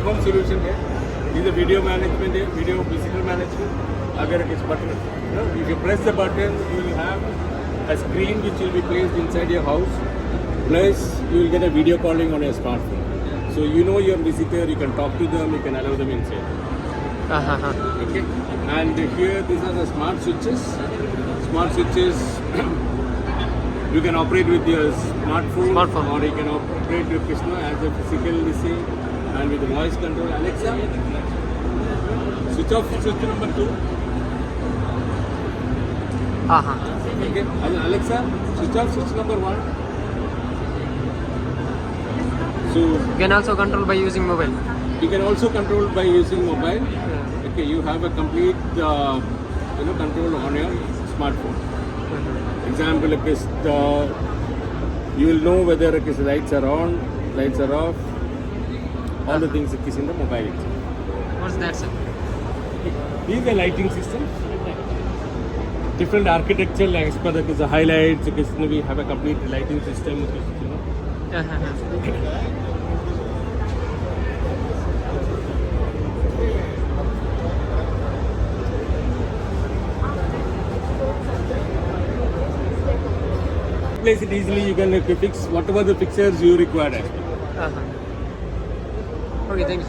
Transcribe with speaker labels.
Speaker 1: home solution here. This is a video management here, video physical management. Agar it's button, if you press the button, you will have a screen which will be placed inside your house. Plus, you will get a video calling on your smartphone. So you know your visitor, you can talk to them, you can allow them inside. Okay. And here, these are the smart switches. Smart switches. You can operate with your smartphone. Or you can operate with Krishna as a physical listening and with the voice control. Alexa, switch off switch number 2. Okay. Alexa, switch off switch number 1. So
Speaker 2: You can also control by using mobile.
Speaker 1: you can also control by using mobile. Okay, you have a complete control on your smartphone. Example, you will know whether the lights are on, lights are off, all the things that is in the mobile.
Speaker 2: What's that, sir?
Speaker 1: This is the lighting system. Different architectural as per the highlights. We have a complete lighting system. Place it easily. You can fix whatever the fixtures you require.
Speaker 2: Okay, thank you.